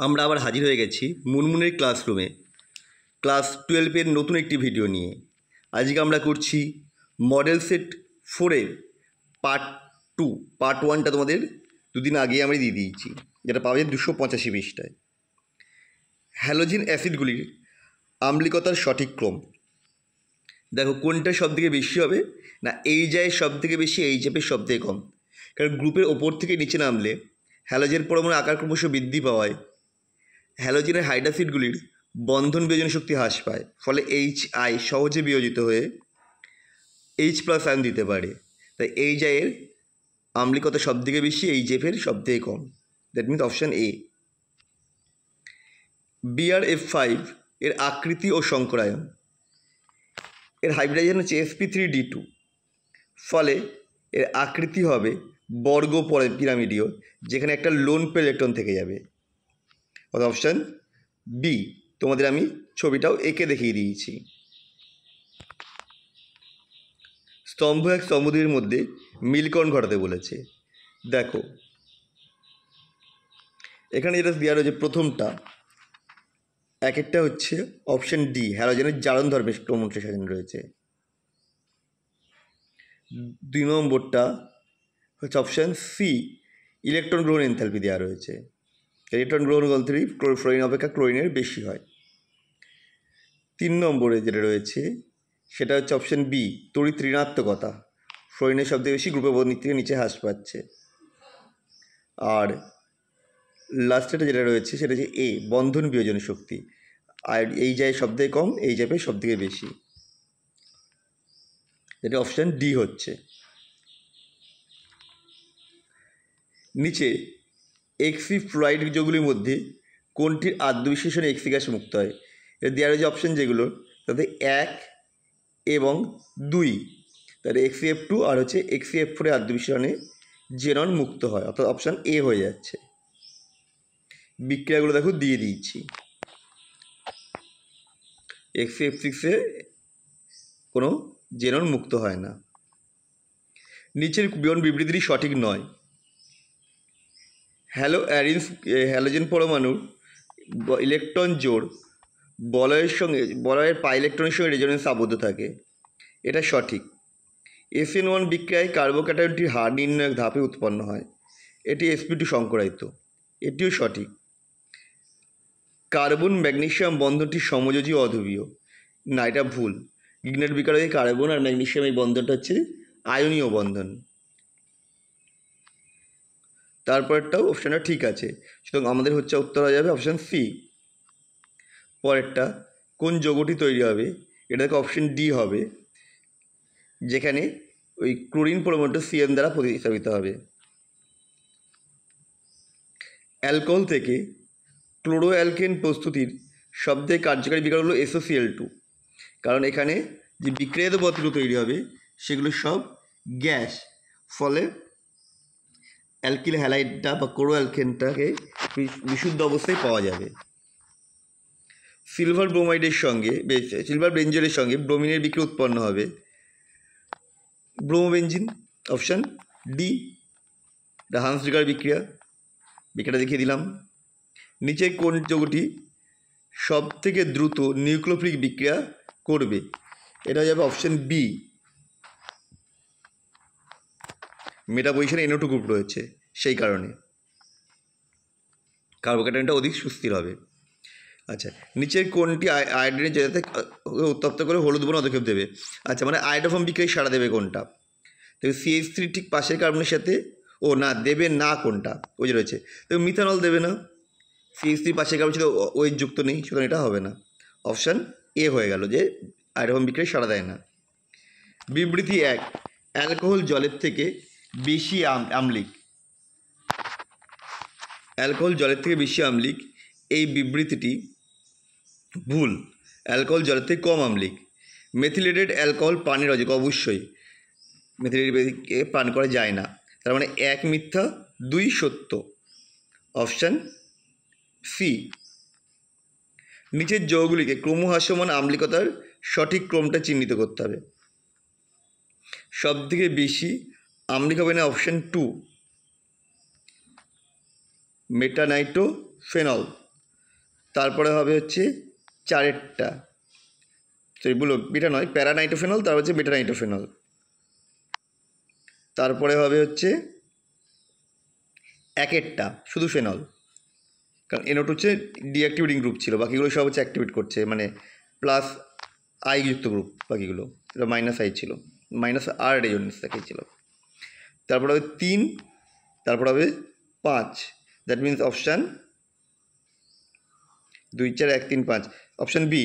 আমরা আবার হাজির হয়ে গেছি মুনমুনের ক্লাসরুমে ক্লাস 12-এর নতুন একটি ভিডিও নিয়ে। আজকে আমরা করছি মডেল সেট 4-এর পার্ট 2। পার্ট 1টা তোমাদের দুদিন আগে আমি দিয়ে দিয়েছি, যেটা পাবে 285 পৃষ্ঠায়। হ্যালোজেন অ্যাসিডগুলির আম্লিকতার সঠিক ক্রম। দেখো কোনটা সব থেকে বেশি হবে না, এই যায় সব থেকে বেশি, এই চাপের সব থেকে কম। কারণ গ্রুপের ওপর থেকে নিচে নামলে হ্যালোজেন পরমাণুর আকার ক্রমশ বৃদ্ধি পাওয়ায় হ্যালোজেনের হাইড্রোক্সাইডগুলির বন্ধন বিয়োজন শক্তি হ্রাস পায়, ফলে HI সহজে বিয়োজিত হয়ে H+ আয়ন দিতে পারে। তাই এই জায়ের আম্লিকতা সব থেকে বেশি, এই জেফের সব থেকে কম। That means option A. BrF5 এর আকৃতি ও সংকরায়ন। এর হাইব্রিডাইজেশন হচ্ছে sp3d2, ফলে এর আকৃতি হবে বর্গ পিরামিডীয়, যেখানে একটা লোন পেয়ার ইলেকট্রন থেকে যাবে। Option B. তোমাদের আমি ছবিটাও এঁকে দেখিয়ে দিয়েছি। স্তম্ভ এক স্তম্ভ দুইয়ের মধ্যে মিলকরণ ঘটাতে বলেছে। দেখো এখানে যেটা দেওয়া রয়েছে, প্রথমটা এক একটা হচ্ছে অপশান ডি, হ্যালোজেনের জারণ ধর্মের ক্রমশ সাজানো রয়েছে। 2 নম্বরটা হচ্ছে অপশান সি, ইলেকট্রন গ্রহণ এনথালপি দেওয়া রয়েছে। ইলেকট্রন গ্রহণ এনথালপি ফ্লোরিন অপেক্ষা ক্লোরিনের বেশি হয়। 3 নম্বরে যেটা রয়েছে সেটা হচ্ছে অপশান বি, তড়িৎ ঋণাত্মকতা। ফ্লোরিনের সবথেকে বেশি, গ্রুপের দিক থেকে নিচে হ্রাস পাচ্ছে। আর লাস্টেটা যেটা রয়েছে সেটা হচ্ছে এ, বন্ধন বিয়োজন শক্তি। আর এই যায় সব থেকে কম, এই যাবে সব থেকে বেশি, যেটা অপশান ডি হচ্ছে। নিচে এক্সি ফ্লোরাইড যৌগগুলির মধ্যে কোনটির আদ্যবিশ্লেষণে এক্সি গ্যাস মুক্ত হয়? এটা দেওয়া রয়েছে অপশান যেগুলো, তাতে 1 এবং 2, তাহলে XeF2 আর হচ্ছে XeF4 এর আদ্যবিশ্লেষণে জেনন মুক্ত হয়, অর্থাৎ অপশান এ হয়ে যাচ্ছে। বিক্রিয়াগুলো দেখো দিয়ে দিয়েছি। XeF6-এ কোনো জেনন মুক্ত হয় না। নিচের বিবরণ বিবৃতিটি সঠিক নয়। হ্যালোজেন পরমাণুর ইলেকট্রন জোড় বলয়ের পাই ইলেকট্রনের সঙ্গে রেজোনেন্স আবদ্ধ থাকে, এটা সঠিক। SN1 বিক্রিয়ায় কার্বোক্যাটায়নটির হার নির্ণায়ক ধাপে উৎপন্ন হয়, এটি sp2 সংকরায়িত, এটিও সঠিক। কার্বন ম্যাগনেসিয়াম বন্ধনটি সমযোজী অধ্রুবীয়, না এটা ভুল। গিগনার বিক্রিয়ায় কার্বন আর ম্যাগনেসিয়াম এই বন্ধনটা হচ্ছে আয়নীয় বন্ধন। তারপরেরটাও অপশানটা ঠিক আছে, সুতরাং আমাদের হচ্ছে উত্তর হয়ে যাবে অপশান সি। পরেরটা কোন যৌগটি তৈরি হবে? এটা থেকে অপশান ডি হবে, যেখানে ওই ক্লোরিন পরমাণুটা CN দ্বারা প্রতিস্থাপিত হবে। অ্যালকোহল থেকে ক্লোরো অ্যালকেন প্রস্তুতির সবথেকে কার্যকারী বিক্রিয়া হলো SOCl2, কারণ এখানে যে বিক্রিয়াত পদার্থগুলো তৈরি হবে সেগুলো সব গ্যাস, ফলে অ্যালকিল হ্যালাইডটা বা ক্লোরো অ্যালকেনটাকে বিশুদ্ধ অবস্থায় পাওয়া যাবে। সিলভার ব্রেঞ্জলের সঙ্গে ব্রোমিনের বিক্রিয়া উৎপন্ন হবে ব্রোমোবেনজিন, অপশান ডি, হান্স-ডিগার বিক্রিয়াটা দেখিয়ে দিলাম। নিচে কোন যৌগটি সব থেকে দ্রুত নিউক্লিওফিলিক বিক্রিয়া করবে? এটা হয়ে যাবে অপশান বি, মেটা পজিশনে NO2 গ্রুপ রয়েছে, সেই কারণে কার্বোক্যাটায়নটা অধিক সুস্থির হবে। আচ্ছা, নিচের কোনটি আয়োডিনের যাতে উত্তপ্ত করে হলুদ বর্ণ পদক্ষেপ দেবে? আচ্ছা, মানে আয়োডোফর্ম বিক্রিয়ায় সাড়া দেবে কোনটা? তবে CH3 ঠিক পাশের কার্বনের সাথে দেবে না, কোনটা ওই যে রয়েছে, তবে মিথানল দেবে না। CH3 পাশের কার্বনের সাথে ওই যুক্ত নেই, সুতরাং এটা হবে না। অপশান এ হয়ে গেল, যে আয়োডোফর্ম বিক্রিয়ায় সাড়া দেয় না। বিবৃতি 1, অ্যালকোহল জলের থেকে বেশি আম্লিক। অ্যালকোহল জলের থেকে বেশি আম্লিক, এই বিবৃতিটি ভুল। অ্যালকোহল জলের থেকে কম আম্লিক। মেথিলেটেড অ্যালকোহল পানের অযোগ্য, অবশ্যই মেথিলেটকে পান করা যায় না, তার মানে 1 মিথ্যা 2 সত্য, অপশান সি। নিচের যৌগগুলিকে ক্রমহ্রাসমান আম্লিকতার সঠিক ক্রমটা চিহ্নিত করতে হবে। সবথেকে বেশি আম্লিক হবে না, অপশান 2, মেটানাইট্রোফেনল, তারপরে হবে হচ্ছে চারেরটা, সরি বলো বেটা নয়, প্যারানাইট্রোফেনল, তারপর হচ্ছে বেটা নাইট্রোফেনল। তারপরে হবে হচ্ছে একেরটা শুধু ফেনল, কারণ NO2 হচ্ছে ডিঅ্যাক্টিভেটিং গ্রুপ ছিল, বাকিগুলো সব হচ্ছে অ্যাক্টিভেট করছে, মানে প্লাস আই যুক্ত গ্রুপ, বাকিগুলো এটা মাইনাস আই ছিল, মাইনাস আর রেজোনেন্স দেখাইছিল। তারপর হবে 3, তারপর হবে 5, that means option 2 4 1 3 5, option B.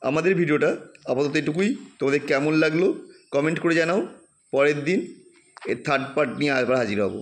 আমাদের ভিডিওটা আপাতত এটুকুই, তোমাদের কেমন লাগলো কমেন্ট করে জানাও। পরের দিন এর থার্ড পার্ট নিয়ে আবার হাজির হব।